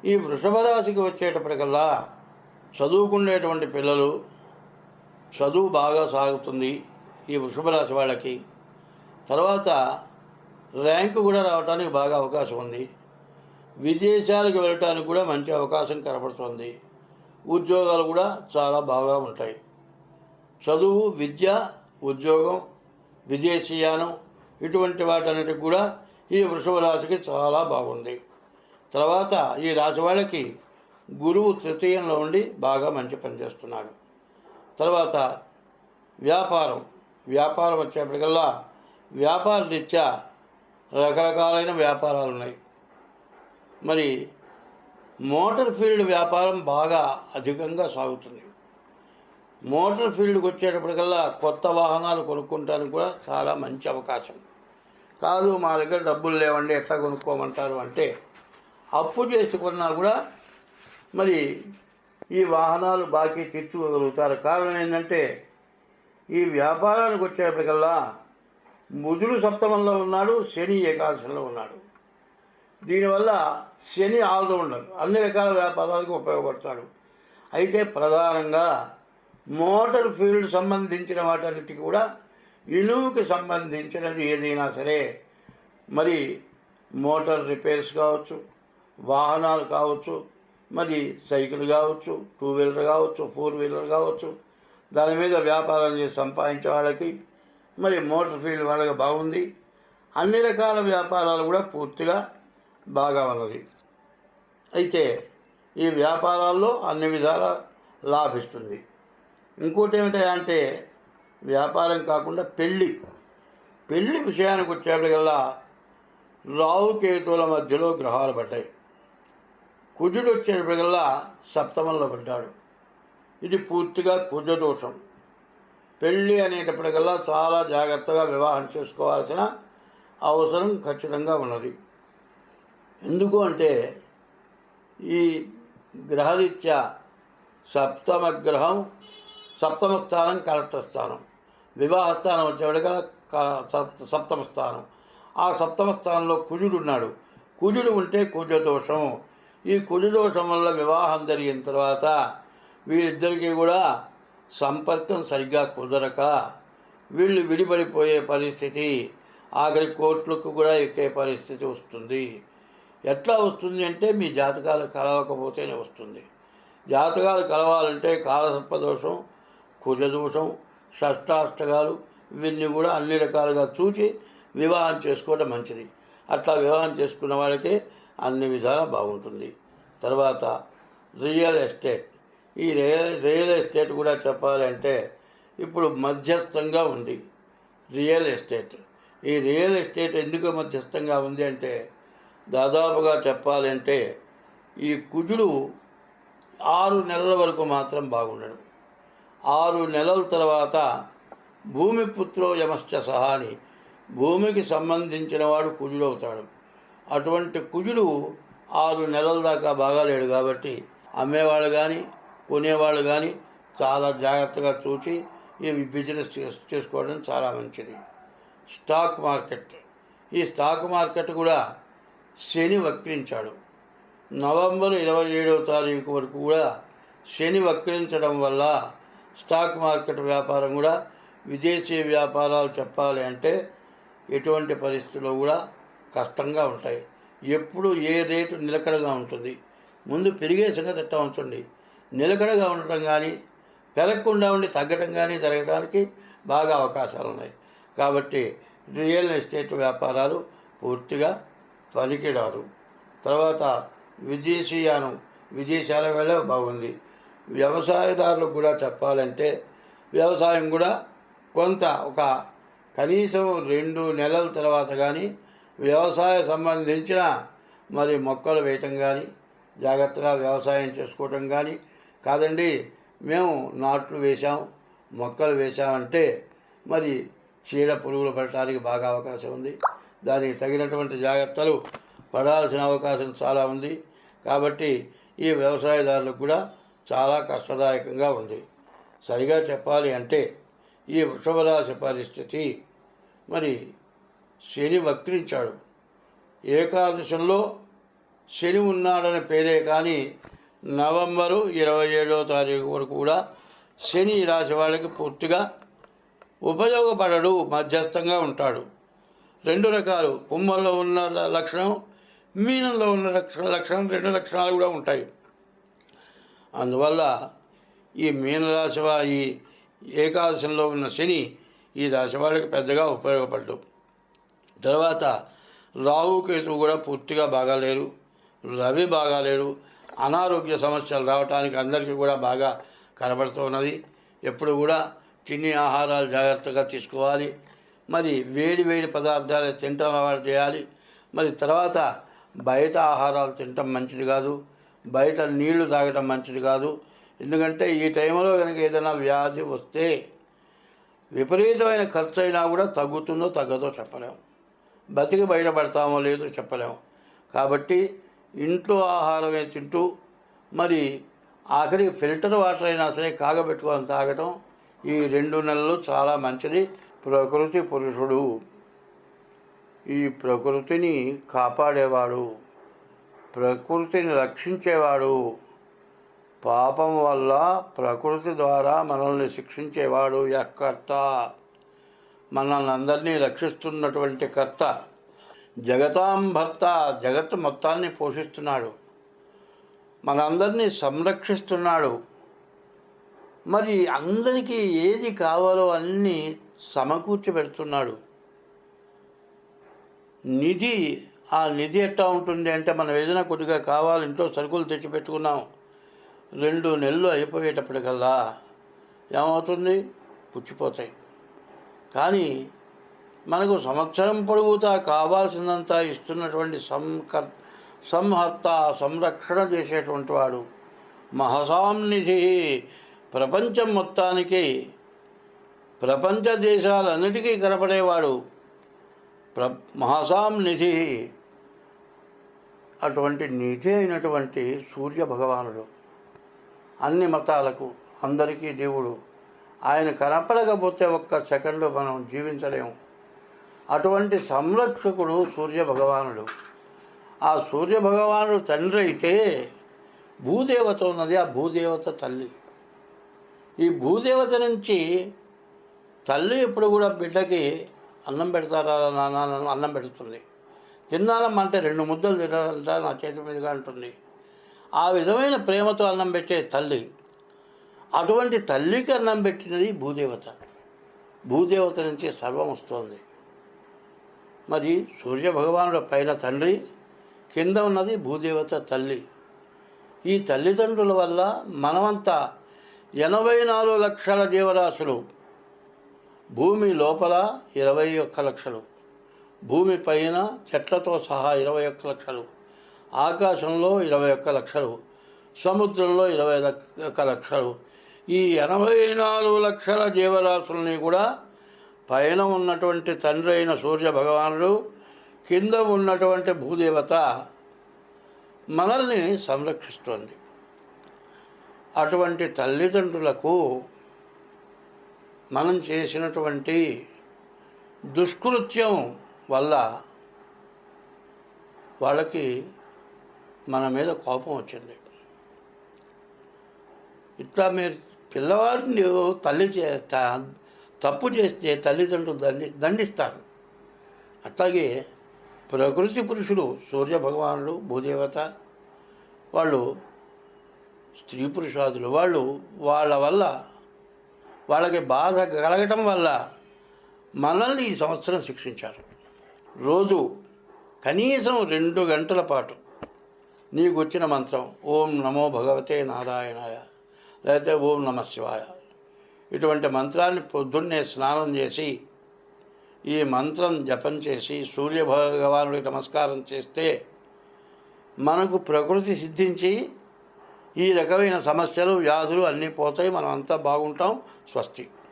ఈ వృషభ రాశికి వచ్చేటప్పటికల్లా చదువుకునేటువంటి పిల్లలు చదువు బాగా సాగుతుంది ఈ వృషభ రాశి వాళ్ళకి. తర్వాత ర్యాంకు కూడా రావడానికి బాగా అవకాశం ఉంది. విదేశాలకు వెళ్ళటానికి కూడా మంచి అవకాశం కనపడుతుంది. ఉద్యోగాలు కూడా చాలా బాగా ఉంటాయి. చదువు, విద్య, ఉద్యోగం, విదేశీయానం ఇటువంటి వాటన్నిటికి కూడా ఈ వృషభ రాశికి చాలా బాగుంది. తర్వాత ఈ రాశి వాళ్ళకి గురువు తృతీయంలో ఉండి బాగా మంచి పనిచేస్తున్నాడు. తర్వాత వ్యాపారం వచ్చేప్పటికల్లా వ్యాపార రీత్యా రకరకాలైన వ్యాపారాలు ఉన్నాయి. మరి మోటార్ ఫీల్డ్ వ్యాపారం బాగా అధికంగా సాగుతుంది. మోటార్ ఫీల్డ్కి వచ్చేటప్పటికల్లా కొత్త వాహనాలు కొనుక్కుంటానికి కూడా చాలా మంచి అవకాశం. కాదు మా దగ్గర డబ్బులు లేవండి ఎట్లా కొనుక్కోమంటారు అంటే, అప్పు చేసుకున్నా కూడా మరి ఈ వాహనాలు బాకీ తీర్చుకోగలుగుతారు. కారణం ఏంటంటే ఈ వ్యాపారానికి వచ్చేప్పటికల్లా బుధుడు సప్తమంలో ఉన్నాడు, శని ఏకాదశంలో ఉన్నాడు. దీనివల్ల శని ఆల్రౌండర్, అన్ని రకాల వ్యాపారాలకు ఉపయోగపడతాడు. అయితే ప్రధానంగా మోటార్ ఫీల్డ్ సంబంధించిన వాటన్నిటికీ కూడా ఇనుముకి సంబంధించినది ఏదైనా సరే, మరి మోటార్ రిపేర్స్ కావచ్చు, వాహనాలు కావచ్చు, మరి సైకిల్ కావచ్చు, 2 వీలర్ కావచ్చు, 4 వీలర్ కావచ్చు, దాని మీద వ్యాపారం చేసి సంపాదించే వాళ్ళకి మరి మోటార్ ఫీల్డ్ వాళ్ళకి బాగుంది. అన్ని రకాల వ్యాపారాలు కూడా పూర్తిగా బాగా ఉన్నది. అయితే ఈ వ్యాపారాల్లో అన్ని విధాలా లాభిస్తుంది. ఇంకోటి ఏమిటంటే వ్యాపారం కాకుండా పెళ్ళి విషయానికి వచ్చేప్పటికల్లా రాహుకేతువుల మధ్యలో గ్రహాలు పడ్డాయి. కుజుడు వచ్చేటప్పటికల్లా సప్తమంలో పడ్డాడు. ఇది పూర్తిగా కుజదోషం. పెళ్ళి అనేటప్పటికల్లా చాలా జాగ్రత్తగా వివాహం చేసుకోవాల్సిన అవసరం ఖచ్చితంగా ఉన్నది. ఎందుకు అంటే ఈ గ్రహరీత్యా సప్తమ స్థానం కలత్ర స్థానం, వివాహ స్థానం వచ్చేవాడిగా సప్తమ స్థానం. ఆ సప్తమ స్థానంలో కుజుడు ఉన్నాడు. కుజుడు ఉంటే కుజదోషం. ఈ కుజదోషం వల్ల వివాహం జరిగిన తర్వాత వీళ్ళిద్దరికీ కూడా సంపర్కం సరిగ్గా కుదరక వీళ్ళు విడిపడిపోయే పరిస్థితి, ఆఖరి కోర్టులకు కూడా ఎక్కే పరిస్థితి వస్తుంది. ఎట్లా వస్తుంది అంటే మీ జాతకాలు కలవకపోతేనే వస్తుంది. జాతకాలు కలవాలంటే కాలసర్పదోషం, కుజదోషం, షష్టాష్టకాలు ఇవన్నీ కూడా అన్ని రకాలుగా చూసి వివాహం చేసుకోవడం మంచిది. అట్లా వివాహం చేసుకున్న వాళ్ళకే అన్ని విధాలా బాగుంటుంది. తర్వాత రియల్ ఎస్టేట్. ఈ రియల్ ఎస్టేట్ కూడా చెప్పాలంటే ఇప్పుడు మధ్యస్థంగా ఉంది రియల్ ఎస్టేట్. ఈ రియల్ ఎస్టేట్ ఎందుకు మధ్యస్థంగా ఉంది అంటే, దాదాపుగా చెప్పాలంటే ఈ కుజుడు 6 నెలల వరకు మాత్రం బాగుండడు. 6 నెలల తర్వాత భూమి పుత్రో యమశ్చ సహా అని భూమికి సంబంధించిన వాడు కుజుడు అవుతాడు. అటువంటి కుజుడు 6 నెలల దాకా బాగాలేడు. కాబట్టి అమ్మేవాళ్ళు కానీ కొనేవాళ్ళు కానీ చాలా జాగ్రత్తగా చూసి ఈ బిజినెస్ చేసుకోవడం చాలా మంచిది. Stock market. ఈ స్టాక్ మార్కెట్ కూడా శని వక్రించాడు. నవంబర్ 27వ తారీఖు వరకు కూడా శని వక్రించడం వల్ల స్టాక్ మార్కెట్ వ్యాపారం కూడా, విదేశీ వ్యాపారాలు చెప్పాలి అంటే ఎటువంటి పరిస్థితుల్లో కూడా కష్టంగా ఉంటాయి. ఎప్పుడు ఏ రేటు నిలకడగా ఉంటుంది. ముందు పెరిగే సంగతి ఎట్లా ఉంచండి, నిలకడగా ఉండటం కానీ పెరగకుండా ఉండి తగ్గటం కానీ జరగడానికి బాగా అవకాశాలు ఉన్నాయి. కాబట్టి రియల్ ఎస్టేట్ వ్యాపారాలు పూర్తిగా పనికిరారు. తర్వాత విదేశీయానం, విదేశాల వల్ల బాగుంది. వ్యవసాయదారులకు కూడా చెప్పాలంటే వ్యవసాయం కూడా కొంత ఒక కనీసం 2 నెలల తర్వాత కానీ వ్యవసాయ సంబంధించిన మరి మొక్కలు వేయటం కానీ, జాగ్రత్తగా వ్యవసాయం చేసుకోవటం కానీ కాదండి. మేము నాట్లు వేసాం, మొక్కలు వేసామంటే మరి చీడ పురుగులు పడటానికి బాగా అవకాశం ఉంది. దానికి తగినటువంటి జాగ్రత్తలు పడాల్సిన అవకాశం చాలా ఉంది. కాబట్టి ఈ వ్యవసాయదారులకు కూడా చాలా కష్టదాయకంగా ఉంది. సరిగా చెప్పాలి అంటే ఈ వృషభ రాశి పరిస్థితి, మరి శని వక్రించాడు. ఏకాదశంలో శని ఉన్నాడని పేరే కానీ నవంబరు 27వ తారీఖు వరకు కూడా శని ఈ రాశి వాళ్ళకి పూర్తిగా ఉపయోగపడడు, మధ్యస్థంగా ఉంటాడు. రెండు రకాలు, కుంభంలో ఉన్న లక్షణం, మీనంలో ఉన్న లక్షణం, రెండు లక్షణాలు కూడా ఉంటాయి. అందువల్ల ఈ మీనరాశి ఈ ఏకాదశంలో ఉన్న శని ఈ రాశి వాళ్ళకి పెద్దగా ఉపయోగపడ్డు. తర్వాత రాహుకేతువు కూడా పూర్తిగా బాగాలేరు, రవి బాగాలేరు. అనారోగ్య సమస్యలు రావడానికి అందరికీ కూడా బాగా కనబడుతున్నది. ఎప్పుడు కూడా తినే ఆహారాలు జాగ్రత్తగా తీసుకోవాలి. మరి వేడి వేడి పదార్థాలు తినటం అలవాటు చేయాలి. మరి తర్వాత బయట ఆహారాలు తినటం మంచిది కాదు, బయట నీళ్లు తాగటం మంచిది కాదు. ఎందుకంటే ఈ టైంలో కనుక ఏదైనా వ్యాధి వస్తే విపరీతమైన ఖర్చు అయినా కూడా తగ్గుతుందో తగ్గదో చెప్పలేము, బతికి బయటపడతామో లేదో చెప్పలేము. కాబట్టి ఇంట్లో ఆహారమే తింటూ మరి ఆఖరికి ఫిల్టర్ వాటర్ అయినా సరే కాగబెట్టుకొని తాగటం ఈ 2 నెలలు చాలా మంచిది. ప్రకృతి పురుషుడు, ఈ ప్రకృతిని కాపాడేవాడు, ప్రకృతిని రక్షించేవాడు, పాపం వల్ల ప్రకృతి ద్వారా మనల్ని శిక్షించేవాడు యఃకర్త, మనల్ని అందరినీ రక్షిస్తున్నటువంటి కర్త, జగతాం భర్త, జగత్తు మొత్తాన్ని పోషిస్తున్నాడు, మనందరినీ సంరక్షిస్తున్నాడు. మరి అందరికీ ఏది కావాలో అన్నీ సమకూర్చి పెడుతున్నాడు. నిధి, ఆ నిధి ఎట్లా ఉంటుంది అంటే మనం ఏదైనా కొద్దిగా కావాలి, ఇంట్లో సరుకులు తెచ్చిపెట్టుకున్నాం, 2 నెలలు అయిపోయేటప్పటికల్లా ఏమవుతుంది, పుచ్చిపోతాయి. కానీ మనకు సంవత్సరం పొడుగుతా కావాల్సినంత ఇస్తున్నటువంటి సంహర్త, సంరక్షణ చేసేటువంటి వాడు మహసాంనిధి, ప్రపంచం మొత్తానికి, ప్రపంచ దేశాలన్నిటికీ కనపడేవాడు మహసాంనిధి. అటువంటి నిధి అయినటువంటి సూర్య భగవానుడు అన్ని మతాలకు, అందరికీ దేవుడు. ఆయన కనపడకపోతే ఒక్క సెకండ్లో మనం జీవించలేము. అటువంటి సంరక్షకుడు సూర్య భగవానుడు. ఆ సూర్య భగవానుడు తండ్రి అయితే భూదేవత ఉన్నది, ఆ భూదేవత తల్లి. ఈ భూదేవత నుంచి తల్లి ఎప్పుడు కూడా బిడ్డకి అన్నం పెడతారా నాన్న, అన్నం పెడుతుంది. తిన్నానమ్మంటే 2 ముద్దలు తినాలంట నా చేతి మీదుగా అంటుంది. ఆ విధమైన ప్రేమతో అన్నం పెట్టే తల్లి. అటువంటి తల్లికి అన్నం పెట్టినది భూదేవత. భూదేవత నుంచి సర్వం వస్తోంది. మరి సూర్యభగవానుడు పైన తండ్రి, కింద ఉన్నది భూదేవత తల్లి. ఈ తల్లిదండ్రుల వల్ల మనమంతా 84 లక్షల జీవరాశులు, భూమి లోపల 21 లక్షలు, భూమి పైన చెట్లతో సహా 21 లక్షలు, ఆకాశంలో 21 లక్షలు, సముద్రంలో 21 లక్షలు. ఈ 84 లక్షల జీవరాశుల్ని కూడా పైన ఉన్నటువంటి తండ్రి అయిన సూర్య భగవానుడు, కింద ఉన్నటువంటి భూదేవత మనల్ని సంరక్షిస్తోంది. అటువంటి తల్లిదండ్రులకు మనం చేసినటువంటి దుష్కృత్యం వల్ల వాళ్ళకి మన మీద కోపం వచ్చింది. ఇట్లా మీరు పిల్లవాడిని తప్పు చేస్తే తల్లిదండ్రులు దండిస్తారు. అట్లాగే ప్రకృతి పురుషులు సూర్య భగవానుడు, భూదేవత, వాళ్ళు స్త్రీ పురుషాదులు, వాళ్ళ వల్ల వాళ్ళకి బాధ కలగటం వల్ల మనల్ని ఈ సంవత్సరం శిక్షించారు. రోజు కనీసం 2 గంటల పాటు నీకు వచ్చిన మంత్రం ఓం నమో భగవతే నారాయణాయ, లేకపోతే ఓం నమ శివాయ, ఇటువంటి మంత్రాన్ని పొద్దున్నే స్నానం చేసి ఈ మంత్రం జపం చేసి సూర్య భగవానుడికి నమస్కారం చేస్తే మనకు ప్రకృతి సిద్ధించి ఈ రకమైన సమస్యలు, వ్యాధులు అన్నీ పోతాయి. మనం అంతా బాగుంటాం. స్వస్తి.